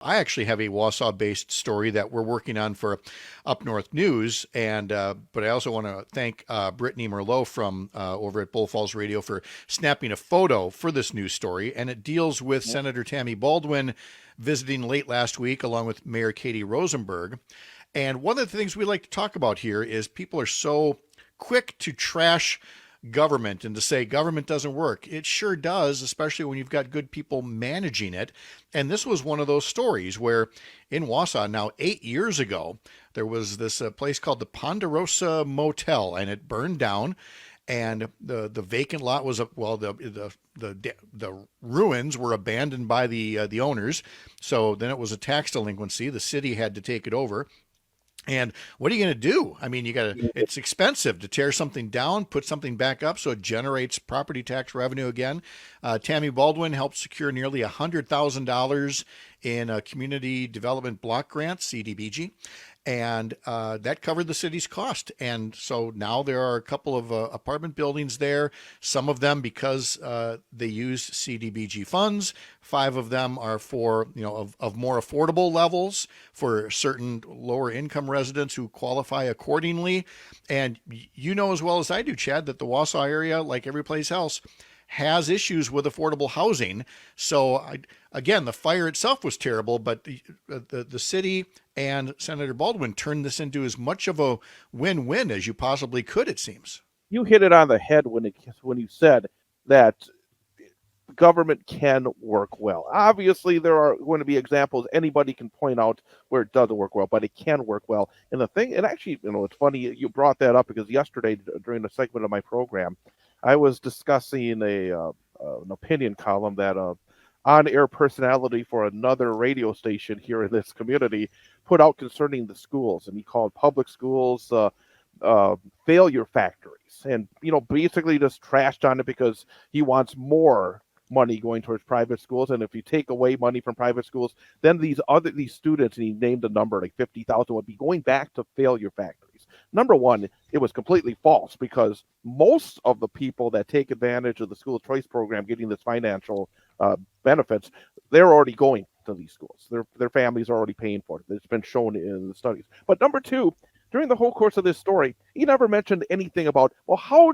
I actually have a Wausau-based story that we're working on for Up North News, and but I also want to thank Brittany Merlot from over at Bull Falls Radio for snapping a photo for this news story, and it deals with Senator Tammy Baldwin visiting late last week along with Mayor Katie Rosenberg. And one of the things we like to talk about here is people are so quick to trash government and to say government doesn't work. It sure does, especially when you've got good people managing it. And this was one of those stories where in Wausau, now 8 years ago, there was this place called the Ponderosa Motel, and it burned down. And the vacant lot was the ruins were abandoned by the owners. So then it was a tax delinquency. The city had to take it over. And what are you going to do? I mean, it's expensive to tear something down, put something back up so it generates property tax revenue again. Tammy Baldwin helped secure nearly $100,000 in a community development block grant, CDBG. And that covered the city's cost. And so now there are a couple of apartment buildings there. Some of them, because they use CDBG funds, 5 of them are for, of more affordable levels for certain lower income residents who qualify accordingly. And you know as well as I do, Chad, that the Wausau area, like every place else, has issues with affordable housing. So again, the fire itself was terrible, but the city and Senator Baldwin turned this into as much of a win-win as you possibly could, it seems. You hit it on the head when you said that government can work well. Obviously, there are going to be examples anybody can point out where it doesn't work well, but it can work well. And actually, it's funny you brought that up because yesterday during a segment of my program, I was discussing an opinion column that on-air personality for another radio station here in this community put out concerning the schools, and he called public schools failure factories, and basically just trashed on it because he wants more money going towards private schools, and if you take away money from private schools, then these students, and he named a number like 50,000, would be going back to failure factories. Number one, it was completely false because most of the people that take advantage of the school choice program getting this financial benefits, they're already going to these schools. Their families are already paying for it. It's been shown in the studies. But number two, during the whole course of this story, he never mentioned anything about, well,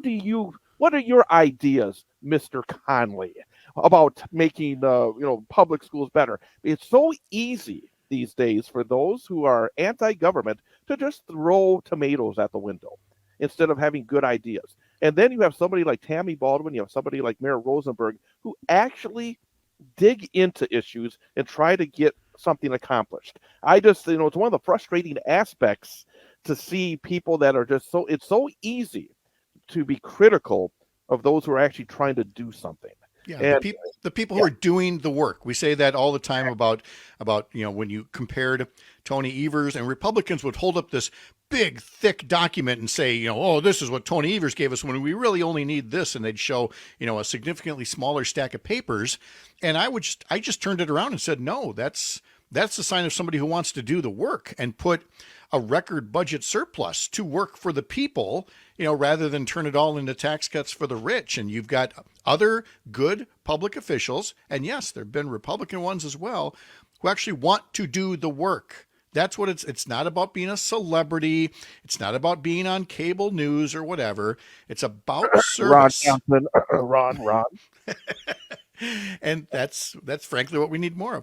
what are your ideas, Mr. Conley, about making public schools better? It's so easy these days for those who are anti-government to just throw tomatoes at the window instead of having good ideas. And then you have somebody like Tammy Baldwin, you have somebody like Mayor Rosenberg, who actually dig into issues and try to get something accomplished. It's one of the frustrating aspects to see people that are it's so easy to be critical of those who are actually trying to do something. Yeah, and the people who are doing the work. We say that all the time about when you compared Tony Evers, and Republicans would hold up this big, thick document and say, oh, this is what Tony Evers gave us when we really only need this, and they'd show, a significantly smaller stack of papers. And I just turned it around and said, no, that's the sign of somebody who wants to do the work and put a record budget surplus to work for the people, rather than turn it all into tax cuts for the rich. And you've got other good public officials, and yes, there have been Republican ones as well, who actually want to do the work. That's what it's not about being a celebrity. It's not about being on cable news or whatever. It's about service. Ron. And that's frankly what we need more of.